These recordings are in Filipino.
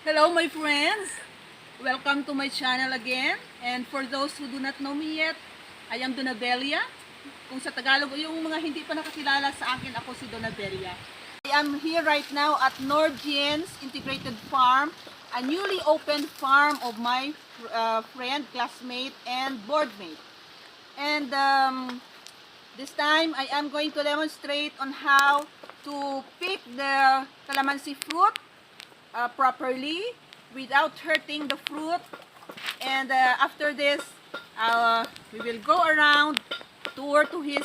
Hello my friends! Welcome to my channel again. And for those who do not know me yet, I am Donabelia. Kung sa Tagalog, yung mga hindi pa nakakilala sa akin, ako si Donabelia. I am here right now at Norgien's Integrated Farm, a newly opened farm of my friend, classmate, and boardmate. And this time, I am going to demonstrate on how to pick the calamansi fruit properly without hurting the fruit. And after this, we will go around tour to his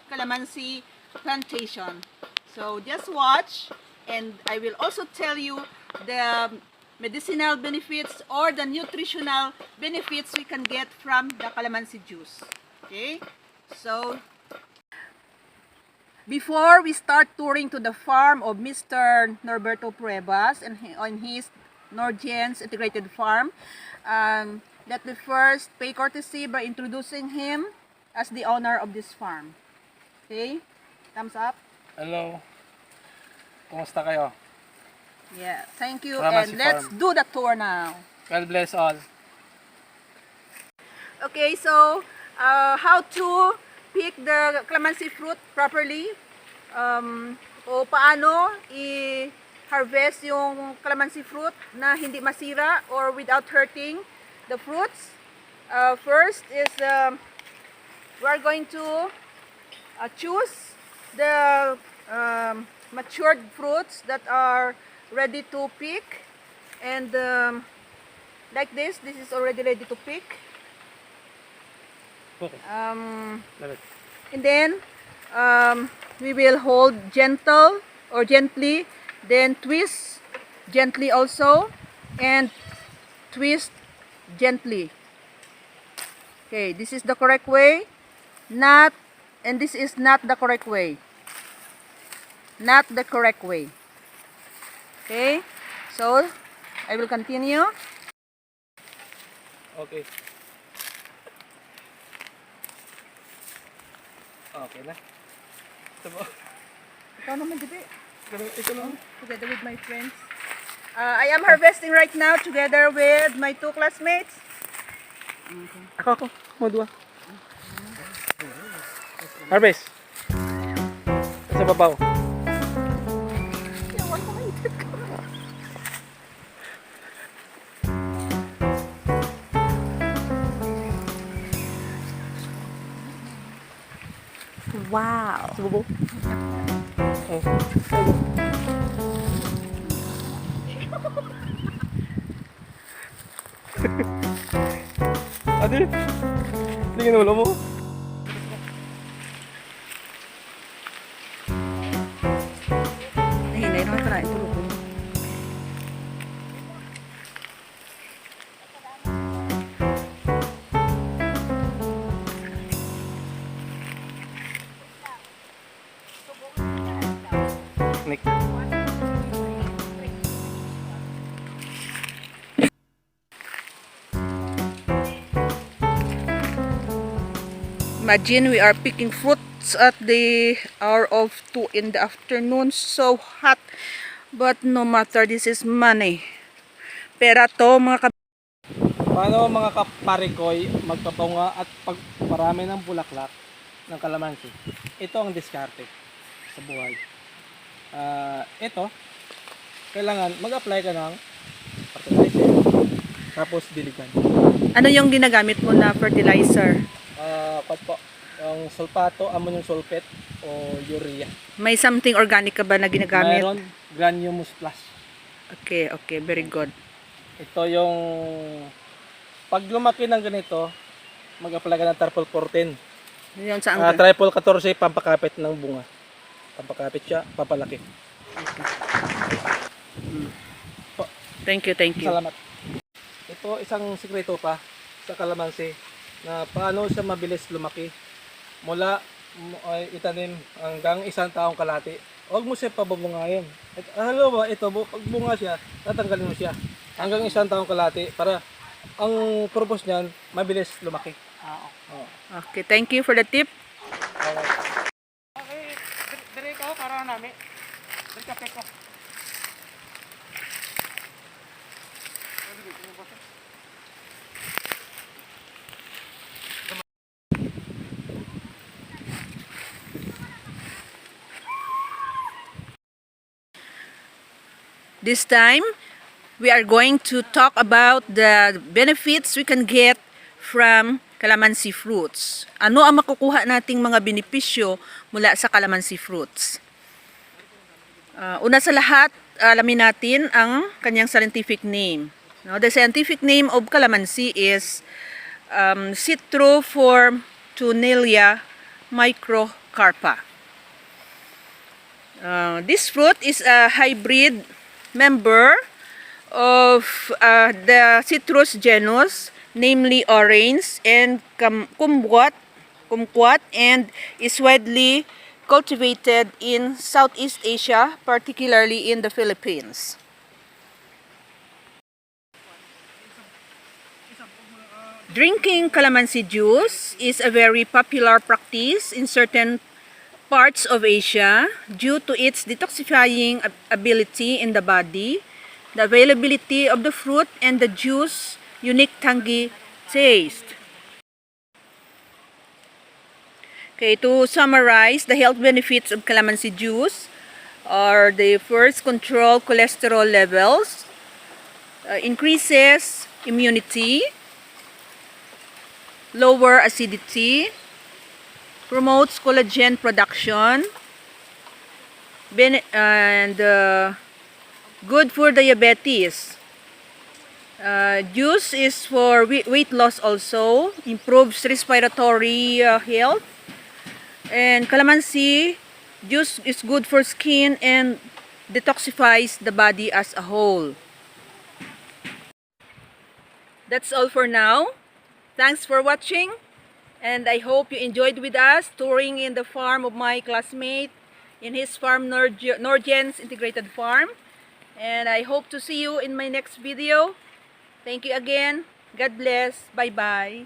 calamansi plantation. So just watch, and I will also tell you the medicinal benefits or the nutritional benefits we can get from the calamansi juice. Okay, so before we start touring to the farm of Mr. Norberto Pruebas and on his Norgien's Integrated Farm, let me first pay courtesy by introducing him as the owner of this farm. Okay, thumbs up. Hello. Kumusta kayo? Yeah, thank you. Calamansi And let's farm. do the tour now. God bless all. Okay, so how to pick the calamansi fruit properly, o paano i-harvest yung calamansi fruit na hindi masira or without hurting the fruits. First is we are going to choose the matured fruits that are ready to pick, and like this is already ready to pick. Okay. Dapat. And then we will hold gentle or gently, then twist gently also, and twist gently. Okay, this is the correct way. And this is not the correct way. Not the correct way. Okay, so I will continue. Okay. Okay na. Ito po. Ikaw naman, Dibi. Ito lang. Together with my friends. I am harvesting right now together with my two classmates. Ako. Madua. Harvest. Sa babaw. Wow. Sa babaw. Oh. Adi. Tingin ulo mo. Nahinay naman pala ito. Nick. Imagine we are picking fruits at the hour of 2 in the afternoon. So hot. But no matter, this is money. Pera to mga Paano mga kaparikoy magpapaunga at pagparami ng bulaklak ng kalamansi? Ito ang diskarte sa buhay. Ito, kailangan mag-apply ka ng fertilizer, tapos diligan. Ano yung ginagamit mo na fertilizer? Po, yung sulfato, ammonium sulfate o urea. May something organic ka ba na ginagamit? Mayroon granumus plus. Okay, very good. Ito yung pag lumaki ng ganito, mag-apply ka ng triple 14. Yun saan ka? Triple 14, pampakapit ng bunga. Pampakapit siya, papalaki. Po, Thank you. salamat. Ito isang sikreto pa sa kalamansi na paano siya mabilis lumaki mula itanim hanggang 1 taong kalahati. Huwag mo siya pabubungayin. At alam mo ba, ito, pag bunga siya, tatanggalin mo siya hanggang 1 taong kalahati para ang purpose niyan, mabilis lumaki. Oh. Okay, thank you for the tip. Okay, dire ko para nami. Dire ka ko. This time, we are going to talk about the benefits we can get from calamansi fruits. Ano ang makukuha nating mga benepisyo mula sa calamansi fruits? Una sa lahat, alamin natin ang kanyang scientific name. No, the scientific name of calamansi is Citrofortunelia microcarpa. This fruit is a hybrid member of the citrus genus, namely orange and kumquat, and is widely cultivated in Southeast Asia, particularly in the Philippines. Drinking calamansi juice is a very popular practice in certain parts of Asia due to its detoxifying ability in the body, the availability of the fruit, and the juice's unique tangy taste. Okay, to summarize, the health benefits of calamansi juice are: the first, control cholesterol levels, increases immunity, lower acidity, promotes collagen production, and good for diabetes. Juice is for weight loss also, improves respiratory health, and calamansi juice is good for skin and detoxifies the body as a whole. That's all for now. Thanks for watching, and I hope you enjoyed with us touring in the farm of my classmate in his farm, Norgen's Integrated Farm. And I hope to see you in my next video. Thank you again. God bless. Bye-bye.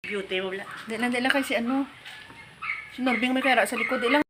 Beauty mo wala. Dila kasi ano. Si Norbing may kaya sa likod.